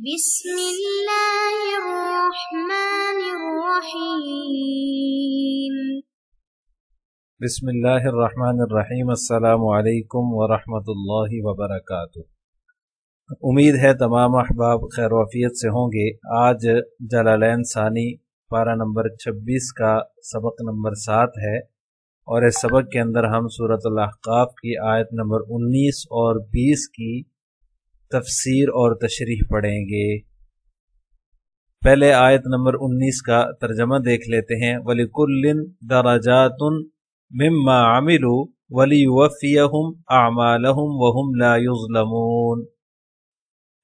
بسم اللہ الرحمن الرحیم بسم اللہ الرحمن الرحیم۔ السلام علیکم ورحمۃ اللہ وبرکاتہ۔ امید ہے تمام احباب خیر وعافیت سے ہوں گے۔ آج جلالین ثانی پارہ نمبر 26 کا سبق نمبر 7 ہے، اور اس سبق کے اندر ہم سورۃ الاحقاف کی آیت نمبر 19 اور 20 کی تفسیر اور تشریح پڑھیں گے۔ پہلے آیت نمبر 19 کا ترجمہ دیکھ لیتے ہیں۔ وَلِكُلٍّ دَرَجَاتٌ مِمَّا عَمِلُوا وَلِيُوَفِّيَهُمْ أَعْمَالَهُمْ وَهُمْ لَا يُظْلَمُونَ۔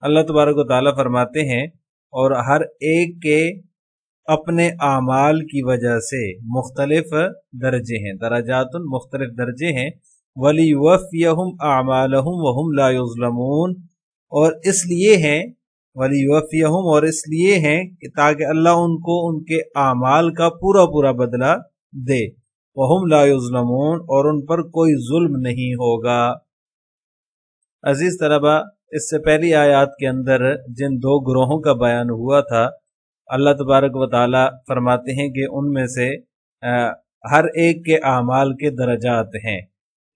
اللہ تبارک و تعالیٰ فرماتے ہیں، اور ہر ایک کے اپنے اعمال کی وجہ سے مختلف درجے ہیں۔ درجات مختلف درجے ہیں۔ وَلِيُوَفِّيَهُمْ أَعْمَالَهُمْ وَهُمْ لَا يُظْلَمُونَ، اور اس لیے ہیں وَلِيُوَفِّيَهُمْ، اور اس لیے ہیں کہ تاکہ اللہ ان کو ان کے اعمال کا پورا پورا بدلہ دے۔ وَهُمْ لَا يُظْلَمُونَ، اور ان پر کوئی ظلم نہیں ہوگا۔ عزیز طلبہ، اس سے پہلی آیات کے اندر جن دو گروہوں کا بیان ہوا تھا، اللہ تبارک و تعالی فرماتے ہیں کہ ان میں سے ہر ایک کے اعمال کے درجات ہیں،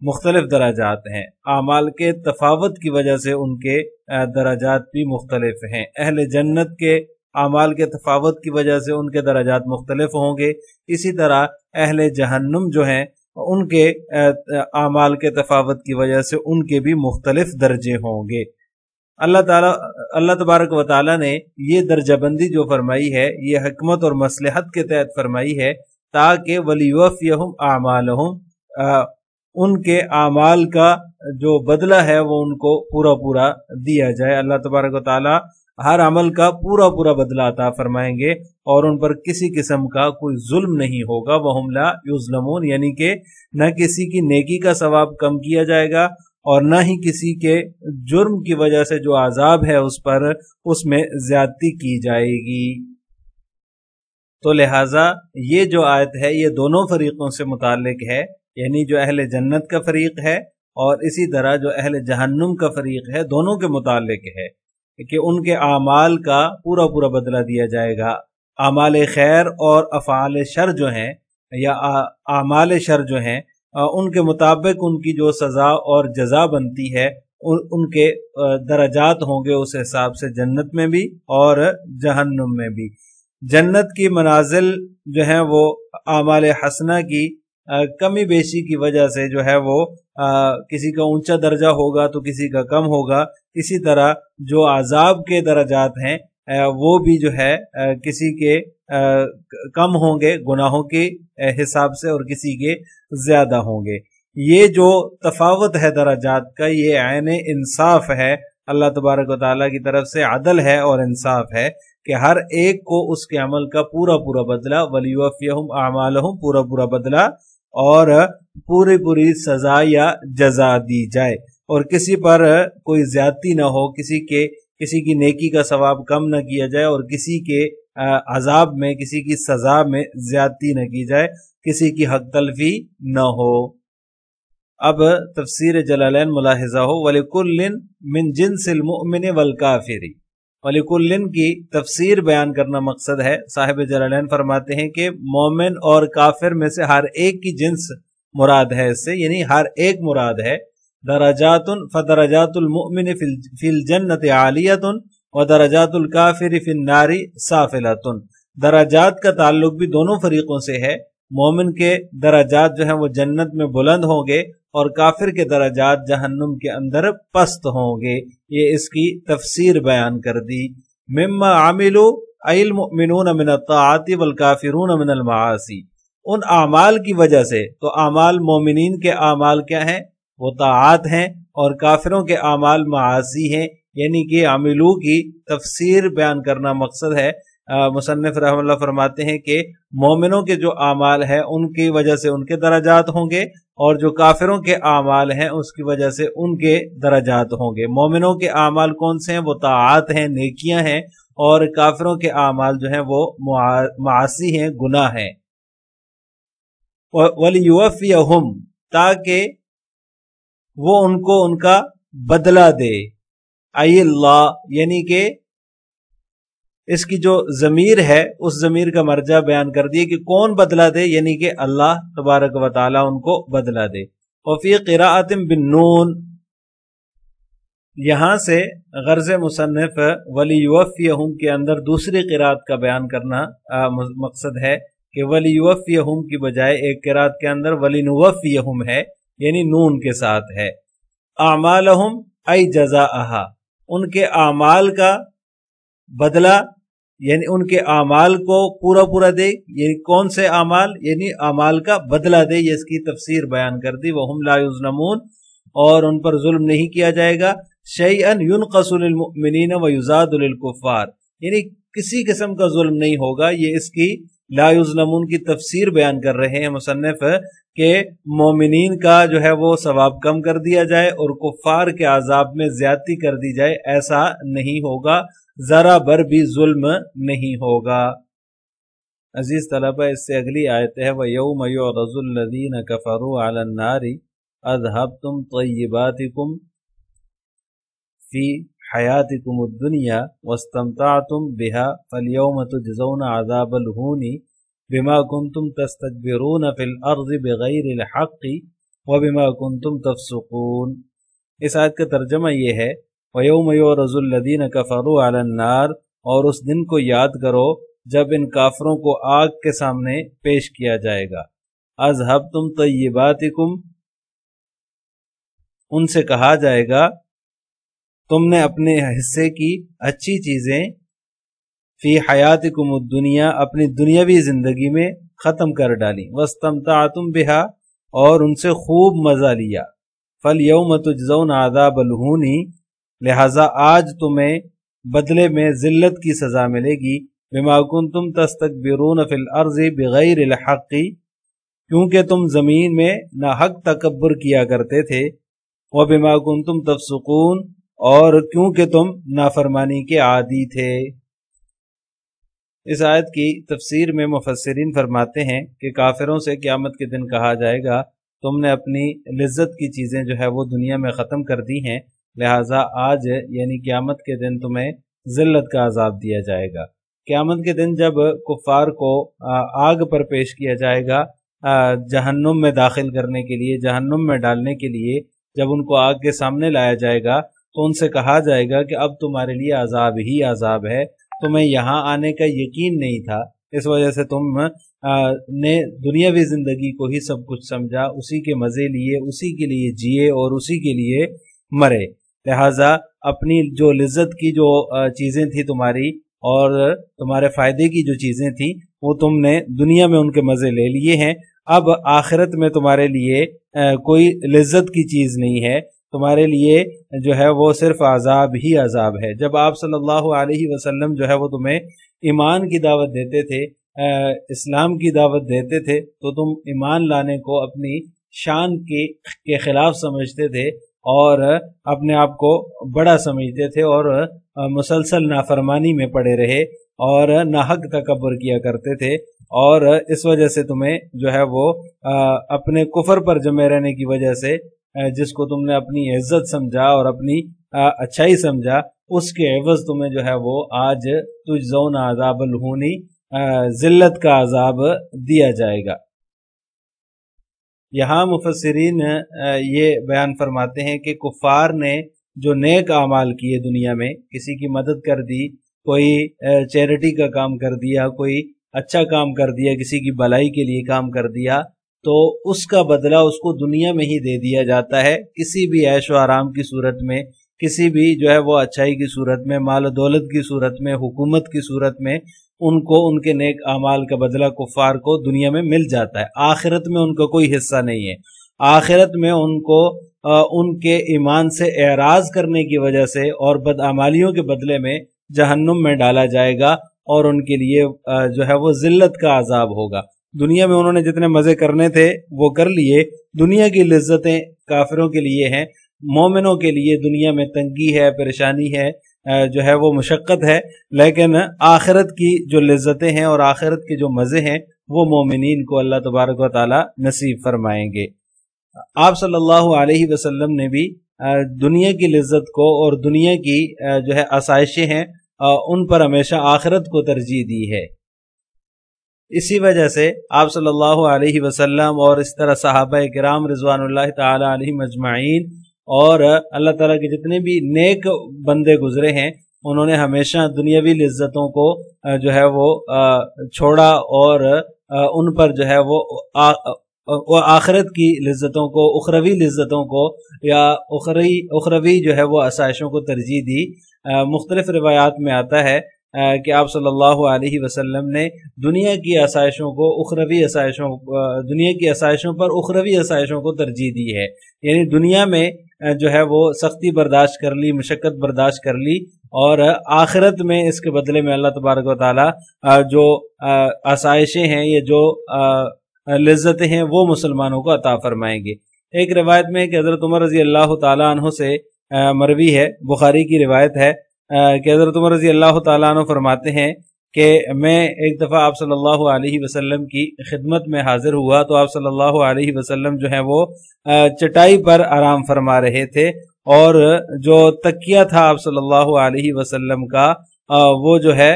مختلف درجات ہیں۔ اعمال کے تفاوت کی وجہ سے ان کے درجات بھی مختلف ہیں۔ اہل جنت کے اعمال کے تفاوت کی وجہ سے ان کے درجات مختلف ہوں گے، اسی طرح اہل جہنم جو ہیں ان کے اعمال کے تفاوت کی وجہ سے ان کے بھی مختلف درجے ہوں گے۔ اللہ تبارک و تعالی نے یہ درجہ بندی جو فرمائی ہے، یہ حکمت اور مصلحت کے تحت فرمائی ہے، تاکہ وَلِيُوَفِّيَهُمْ أَعْمَالَهُمْ، ان کے اعمال کا جو بدلہ ہے وہ ان کو پورا پورا دیا جائے۔ اللہ تبارک و تعالی ہر عمل کا پورا پورا بدلہ عطا فرمائیں گے، اور ان پر کسی قسم کا کوئی ظلم نہیں ہوگا۔ وَهُمْ لَا يُظْلَمُونَ، یعنی کہ نہ کسی کی نیکی کا ثواب کم کیا جائے گا، اور نہ ہی کسی کے جرم کی وجہ سے جو عذاب ہے اس پر اس میں زیادتی کی جائے گی۔ تو لہٰذا یہ جو آیت ہے یہ دونوں فریقوں سے متعلق ہے، یعنی جو اہل جنت کا فریق ہے اور اسی طرح جو اہل جہنم کا فریق ہے، دونوں کے متعلق ہے کہ ان کے اعمال کا پورا پورا بدلہ دیا جائے گا۔ اعمال خیر اور افعال شر جو ہیں، یا اعمال شر جو ہیں، ان کے مطابق ان کی جو سزا اور جزا بنتی ہے، ان کے درجات ہوں گے اس حساب سے، جنت میں بھی اور جہنم میں بھی۔ جنت کی منازل جو ہیں وہ اعمال حسنہ کی کمی بیشی کی وجہ سے جو ہے وہ کسی کا اونچا درجہ ہوگا تو کسی کا کم ہوگا۔ اسی طرح جو عذاب کے درجات ہیں وہ بھی جو ہے کسی کے کم ہوں گے گناہوں کے حساب سے، اور کسی کے زیادہ ہوں گے۔ یہ جو تفاوت ہے درجات کا، یہ عین انصاف ہے، اللہ تبارک و تعالیٰ کی طرف سے عدل ہے اور انصاف ہے کہ ہر ایک کو اس کے عمل کا پورا پورا بدلہ، وَلِيُوَفِّيَهُمْ أَعْمَالَهُمْ، پورا پورا بدلہ اور پوری پوری سزا یا جزا دی جائے، اور کسی پر کوئی زیادتی نہ ہو، کسی کی نیکی کا ثواب کم نہ کیا جائے، اور کسی کے عذاب میں، کسی کی سزا میں زیادتی نہ کی جائے، کسی کی حق تلفی نہ ہو۔ اب تفسیر جلالین ملاحظہ ہو، وَلِكُلٍّ مِّن جِنسِ الْمُؤْمِنِ وَالْكَافِرِ۔ وَلِكُلٍّ کی تفسیر بیان کرنا مقصد ہے۔ صاحب جلالین فرماتے ہیں کہ مومن اور کافر میں سے ہر ایک کی جنس مراد ہے اس سے، یعنی ہر ایک مراد ہے۔ درجات فدرجات المؤمن فی الجنت عالیۃ ودرجات الکافر فی النار سافلۃ۔ درجات کا تعلق بھی دونوں فریقوں سے ہے۔ مومن کے درجات جو ہیں وہ جنت میں بلند ہوں گے، اور کافر کے درجات جہنم کے اندر پست ہوں گے۔ یہ اس کی تفسیر بیان کر دی۔ مما عملوا ای المؤمنون من الطاعات والکافرون من المعاصی، ان اعمال کی وجہ سے۔ تو اعمال مومنین کے اعمال کیا ہیں؟ وہ طاعات ہیں، اور کافروں کے اعمال معاصی ہیں، یعنی کہ عملو کی تفسیر بیان کرنا مقصد ہے۔ مصنف رحمہ اللہ فرماتے ہیں کہ مومنوں کے جو اعمال ہیں ان کی وجہ سے ان کے درجات ہوں گے، اور جو کافروں کے اعمال ہیں اس کی وجہ سے ان کے درجات ہوں گے۔ مومنوں کے اعمال کون سے ہیں؟ وہ طاعات ہیں، نیکیاں ہیں، اور کافروں کے اعمال جو ہیں وہ معاصی ہیں، گناہ ہیں۔ وَلِيُوَفِّيَهُمْ، تاکہ وہ ان کو ان کا بدلہ دے۔ ای اللہ، یعنی کہ اس کی جو ضمیر ہے اس ضمیر کا مرجع بیان کر دیا کہ کون بدلہ دے، یعنی کہ اللہ تبارک و تعالی ان کو بدلہ دے۔ وفی قراءۃ بالنون، یہاں سے غرض مصنف ولیوفیہم کے اندر دوسری قراءت کا بیان کرنا مقصد ہے کہ ولیوفیہم کی بجائے ایک قراءت کے اندر ولنوفیہم ہے، یعنی نون کے ساتھ ہے۔ اعمالہم ای جزاءہا، ان کے اعمال کا بدلہ، یعنی ان کے اعمال کو پورا دے، یعنی کون سے اعمال، یعنی اعمال کا بدلہ دے، یہ اس کی تفسیر بیان کر دی۔ وہم لا یظلمون، اور ان پر ظلم نہیں کیا جائے گا۔ شیئا ینقص للمؤمنین ویزاد للکفار، یعنی کسی قسم کا ظلم نہیں ہوگا۔ یہ اس کی لا یظلمون کی تفسیر بیان کر رہے ہیں مصنف کہ مومنین کا جو ہے وہ ثواب کم کر دیا جائے اور کفار کے عذاب میں زیادتی کر دی جائے، ایسا نہیں ہوگا، ذرا بر بھی ظلم نہیں ہوگا۔ عزیز طلبہ، اس سے اگلی آیت ہے وَيَوْمَ يُعْرَضُ الَّذِينَ كَفَرُوا عَلَى النَّارِ أَذْهَبْتُمْ طَيِّبَاتِكُمْ فِي حَيَاتِكُمُ الدُّنْيَا وَاسْتَمْتَعْتُمْ بِهَا فَالْيَوْمَ تُجْزَوْنَ عَذَابَ الْهُونِ بِمَا كُنْتُمْ تَسْتَكْبِرُونَ فِي الْأَرْضِ بِغَيْرِ الْحَقِّ وَبِمَا كُنْتُمْ تَفْسُقُونَ۔ اس آیت کا ترجمہ یہ ہے وَيَوْمَ يُعْرَضُ الَّذِينَ كَفَرُوا عَلَى النَّارِ، اور اس دن کو یاد کرو جب ان کافروں کو آگ کے سامنے پیش کیا جائے گا۔ اذهبتم طیباتکم، ان سے کہا جائے گا تم نے اپنے حصے کی اچھی چیزیں فی حیاتکم الدنیا، اپنی دنیاوی زندگی میں ختم کر ڈالی، واستمتعتم بہا، اور ان سے خوب مزہ لیا، فالیوم تجزون عذاب الہون، لہذا آج تمہیں بدلے میں ذلت کی سزا ملے گی، بما کنتم تستکبرون فی الارض بغیر الحق، کیونکہ تم زمین میں ناحق تکبر کیا کرتے تھے، وبما کنتم تفسقون، اور کیونکہ تم نافرمانی کے عادی تھے۔ اس آیت کی تفسیر میں مفسرین فرماتے ہیں کہ کافروں سے قیامت کے دن کہا جائے گا تم نے اپنی لذت کی چیزیں جو ہے وہ دنیا میں ختم کر دی ہیں، لہٰذا آج یعنی قیامت کے دن تمہیں ذلت کا عذاب دیا جائے گا۔ قیامت کے دن جب کفار کو آگ پر پیش کیا جائے گا جہنم میں داخل کرنے کے لیے، جہنم میں ڈالنے کے لیے، جب ان کو آگ کے سامنے لایا جائے گا تو ان سے کہا جائے گا کہ اب تمہارے لیے عذاب ہی عذاب ہے، تمہیں یہاں آنے کا یقین نہیں تھا، اس وجہ سے تم نے دنیاوی زندگی کو ہی سب کچھ سمجھا، اسی کے مزے لیے، اسی کے لیے جیے اور اسی کے لیے مرے، لہٰذا اپنی جو لذت کی جو چیزیں تھی تمہاری اور تمہارے فائدے کی جو چیزیں تھیں وہ تم نے دنیا میں ان کے مزے لے لیے ہیں، اب آخرت میں تمہارے لیے کوئی لذت کی چیز نہیں ہے، تمہارے لیے جو ہے وہ صرف عذاب ہی عذاب ہے۔ جب آپ صلی اللہ علیہ وسلم جو ہے وہ تمہیں ایمان کی دعوت دیتے تھے، اسلام کی دعوت دیتے تھے، تو تم ایمان لانے کو اپنی شان کے خلاف سمجھتے تھے اور اپنے آپ کو بڑا سمجھتے تھے اور مسلسل نافرمانی میں پڑے رہے اور ناحق تکبر کیا کرتے تھے، اور اس وجہ سے تمہیں جو ہے وہ اپنے کفر پر جمے رہنے کی وجہ سے جس کو تم نے اپنی عزت سمجھا اور اپنی اچھائی سمجھا، اس کے عوض تمہیں جو ہے وہ آج تجزون عذاب الہونی، ذلت کا عذاب دیا جائے گا۔ یہاں مفسرین یہ بیان فرماتے ہیں کہ کفار نے جو نیک اعمال کیے دنیا میں، کسی کی مدد کر دی، کوئی چیریٹی کا کام کر دیا، کوئی اچھا کام کر دیا، کسی کی بھلائی کے لیے کام کر دیا، تو اس کا بدلہ اس کو دنیا میں ہی دے دیا جاتا ہے، کسی بھی عیش و آرام کی صورت میں، کسی بھی جو ہے وہ اچھائی کی صورت میں، مال و دولت کی صورت میں، حکومت کی صورت میں، ان کو ان کے نیک اعمال کا بدلہ کفار کو دنیا میں مل جاتا ہے۔ آخرت میں ان کا کوئی حصہ نہیں ہے، آخرت میں ان کو ان کے ایمان سے اعراض کرنے کی وجہ سے اور بدعمالیوں کے بدلے میں جہنم میں ڈالا جائے گا اور ان کے لیے جو ہے وہ ذلت کا عذاب ہوگا۔ دنیا میں انہوں نے جتنے مزے کرنے تھے وہ کر لیے، دنیا کی لذتیں کافروں کے لیے ہیں، مومنوں کے لیے دنیا میں تنگی ہے، پریشانی ہے، جو ہے وہ مشقت ہے، لیکن آخرت کی جو لذتیں ہیں اور آخرت کے جو مزے ہیں وہ مومنین کو اللہ تبارک و تعالی نصیب فرمائیں گے۔ آپ صلی اللہ علیہ وسلم نے بھی دنیا کی لذت کو اور دنیا کی جو ہے آسائشیں ہیں ان پر ہمیشہ آخرت کو ترجیح دی ہے۔ اسی وجہ سے آپ صلی اللہ علیہ وسلم اور اس طرح صحابہ کرام رضوان اللہ تعالی علیہم اجمعین اور اللہ تعالیٰ کے جتنے بھی نیک بندے گزرے ہیں، انہوں نے ہمیشہ دنیاوی لذتوں کو جو ہے وہ چھوڑا اور ان پر جو ہے وہ آخرت کی لذتوں کو، اخروی لذتوں کو یا اخروی جو ہے وہ آسائشوں کو ترجیح دی۔ مختلف روایات میں آتا ہے کہ آپ صلی اللہ علیہ وسلم نے دنیا کی آسائشوں کو دنیا کی آسائشوں پر اخروی آسائشوں کو ترجیح دی ہے، یعنی دنیا میں جو ہے وہ سختی برداشت کر لی، مشقت برداشت کر لی، اور آخرت میں اس کے بدلے میں اللہ تبارک و تعالی جو آسائشیں ہیں یا جو لذتیں ہیں وہ مسلمانوں کو عطا فرمائیں گے۔ ایک روایت میں کہ حضرت عمر رضی اللہ تعالیٰ عنہ سے مروی ہے، بخاری کی روایت ہے کہ حضرت عمر رضی اللہ تعالیٰ عنہ فرماتے ہیں کہ میں ایک دفعہ آپ صلی اللہ علیہ وسلم کی خدمت میں حاضر ہوا تو آپ صلی اللہ علیہ وسلم جو ہے وہ چٹائی پر آرام فرما رہے تھے، اور جو تکیہ تھا آپ صلی اللہ علیہ وسلم کا وہ جو ہے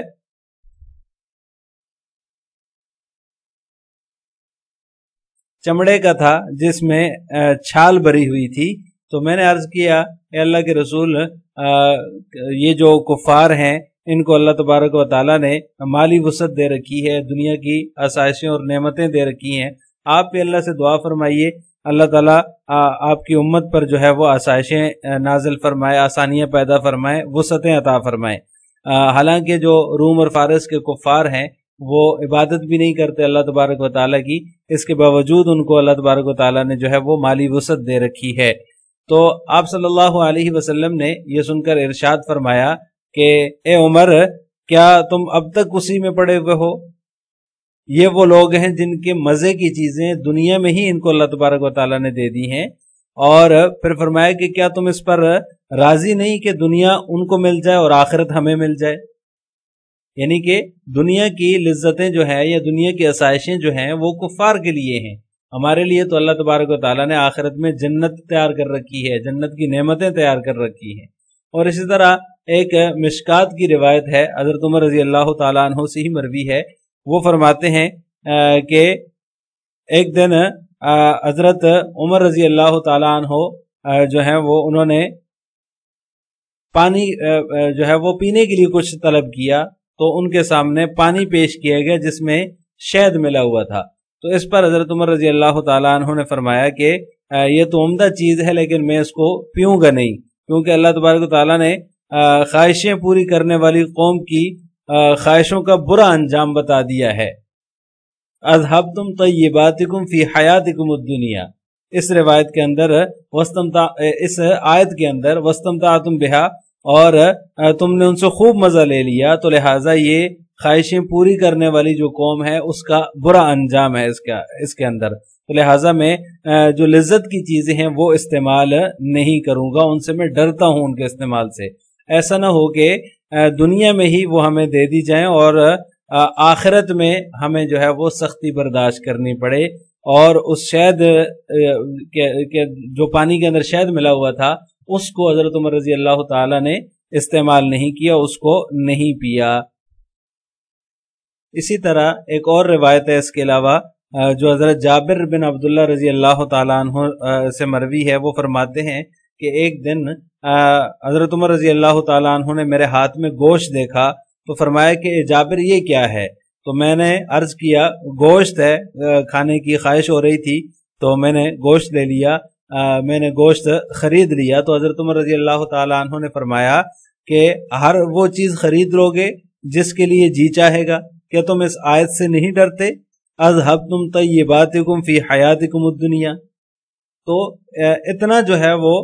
چمڑے کا تھا جس میں چھال بری ہوئی تھی۔ تو میں نے عرض کیا، اے اللہ کے رسول، یہ جو کفار ہیں ان کو اللہ تبارک و تعالیٰ نے مالی وسعت دے رکھی ہے، دنیا کی آسائشیں اور نعمتیں دے رکھی ہیں، آپ بھی اللہ سے دعا فرمائیے اللہ تعالیٰ آپ کی امت پر جو ہے وہ آسائشیں نازل فرمائے، آسانیاں پیدا فرمائے، وسعتیں عطا فرمائے۔ حالانکہ جو روم اور فارس کے کفار ہیں وہ عبادت بھی نہیں کرتے اللہ تبارک و تعالیٰ کی، اس کے باوجود ان کو اللہ تبارک و تعالیٰ نے جو ہے وہ مالی وسعت دے رکھی ہے۔ تو آپ صلی اللہ علیہ وسلم نے یہ سن کر ارشاد فرمایا کہ اے عمر، کیا تم اب تک اسی میں پڑے ہوئے ہو؟ یہ وہ لوگ ہیں جن کے مزے کی چیزیں دنیا میں ہی ان کو اللہ تبارک و تعالیٰ نے دے دی ہیں، اور پھر فرمایا کہ کیا تم اس پر راضی نہیں کہ دنیا ان کو مل جائے اور آخرت ہمیں مل جائے؟ یعنی کہ دنیا کی لذتیں جو ہیں یا دنیا کی آسائشیں جو ہیں وہ کفار کے لیے ہیں، ہمارے لیے تو اللہ تبارک و تعالیٰ نے آخرت میں جنت تیار کر رکھی ہے، جنت کی نعمتیں تیار کر رکھی ہیں۔ اور اسی طرح ایک مشکات کی روایت ہے، حضرت عمر رضی اللہ تعالیٰ عنہ سے ہی مروی ہے، وہ فرماتے ہیں کہ ایک دن حضرت عمر رضی اللہ تعالیٰ عنہ جو ہے وہ انہوں نے پانی جو ہے وہ پینے کے لیے کچھ طلب کیا، تو ان کے سامنے پانی پیش کیا گیا جس میں شہد ملا ہوا تھا۔ تو اس پر حضرت عمر رضی اللہ تعالیٰ عنہ نے فرمایا کہ یہ تو عمدہ چیز ہے لیکن میں اس کو پیوں گا نہیں، کیونکہ اللہ تبارک و تعالیٰ نے خواہشیں پوری کرنے والی قوم کی خواہشوں کا برا انجام بتا دیا ہے۔ اذهبتم طیباتکم فی حیاتکم الدنیا، اس روایت کے اندر اس آیت کے اندر واستمتعتم بہا، اور تم نے ان سے خوب مزہ لے لیا، تو لہٰذا یہ خواہشیں پوری کرنے والی جو قوم ہے اس کا برا انجام ہے اس کے اندر، تو لہٰذا میں جو لذت کی چیزیں ہیں وہ استعمال نہیں کروں گا، ان سے میں ڈرتا ہوں ان کے استعمال سے۔ ایسا نہ ہو کہ دنیا میں ہی وہ ہمیں دے دی جائیں اور آخرت میں ہمیں جو ہے وہ سختی برداشت کرنی پڑے، اور اس شہد کے جو پانی کے اندر شہد ملا ہوا تھا اس کو حضرت عمر رضی اللہ تعالی نے استعمال نہیں کیا، اس کو نہیں پیا۔ اسی طرح ایک اور روایت ہے اس کے علاوہ جو حضرت جابر بن عبداللہ رضی اللہ تعالیٰ عنہ سے مروی ہے، وہ فرماتے ہیں کہ ایک دن حضرت عمر رضی اللہ تعالیٰ عنہ نے میرے ہاتھ میں گوشت دیکھا تو فرمایا کہ جابر یہ کیا ہے؟ تو میں نے عرض کیا گوشت ہے، کھانے کی خواہش ہو رہی تھی تو میں نے گوشت لے لیا، میں نے گوشت خرید لیا۔ تو حضرت عمر رضی اللہ تعالیٰ عنہ نے فرمایا کہ ہر وہ چیز خرید لو گے جس کے لیے جی چاہے گا، کیا تم اس آیت سے نہیں ڈرتے؟ اذهبتم طیباتکم فی حیاتکم الدنیا۔ تو اتنا جو ہے وہ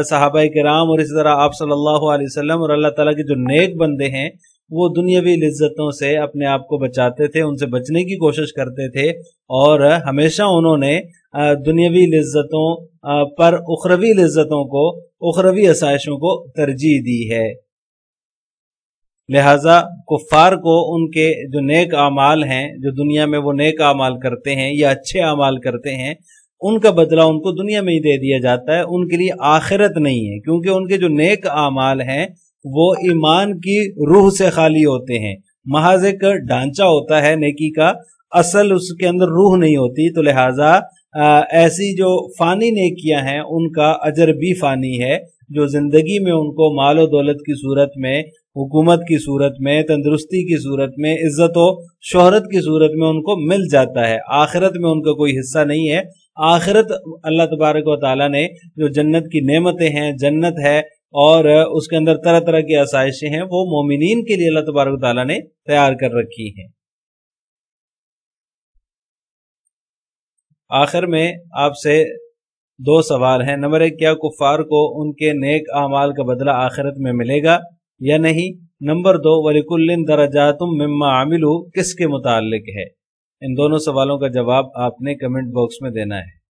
صحابہ کرام اور اسی طرح آپ صلی اللہ علیہ وسلم اور اللہ تعالیٰ کے جو نیک بندے ہیں وہ دنیاوی لذتوں سے اپنے آپ کو بچاتے تھے، ان سے بچنے کی کوشش کرتے تھے، اور ہمیشہ انہوں نے دنیاوی لذتوں پر اخروی لذتوں کو، اخروی آسائشوں کو ترجیح دی ہے۔ لہٰذا کفار کو ان کے جو نیک اعمال ہیں، جو دنیا میں وہ نیک اعمال کرتے ہیں یا اچھے اعمال کرتے ہیں، ان کا بدلہ ان کو دنیا میں ہی دے دیا جاتا ہے، ان کے لیے آخرت نہیں ہے، کیونکہ ان کے جو نیک اعمال ہیں وہ ایمان کی روح سے خالی ہوتے ہیں. محض ایک ڈھانچہ ہوتا ہے نیکی کا، اصل اس کے اندر روح نہیں ہوتی. تو لہٰذا ایسی جو فانی نیکیاں ہیں ان کا اجر بھی فانی ہے، جو زندگی میں ان کو مال و دولت کی صورت میں، حکومت کی صورت میں، تندرستی کی صورت میں، عزت و شہرت کی صورت میں ان کو مل جاتا ہے. آخرت میں ان کا کوئی حصہ نہیں ہے. آخرت اللہ تبارک و تعالیٰ نے جو جنت کی نعمتیں ہیں، جنت ہے اور اس کے اندر طرح طرح کی آسائشیں ہیں، وہ مومنین کے لیے اللہ تبارک و تعالیٰ نے تیار کر رکھی ہیں. آخر میں آپ سے 2 سوال ہیں. نمبر 1، کیا کفار کو ان کے نیک اعمال کا بدلہ آخرت میں ملے گا یا نہیں؟ نمبر 2، وَلِكُلٍّ دَرَجَاتٌ مِّمَّا عَمِلُوا کس کے متعلق ہے؟ ان دونوں سوالوں کا جواب آپ نے کمنٹ باکس میں دینا ہے.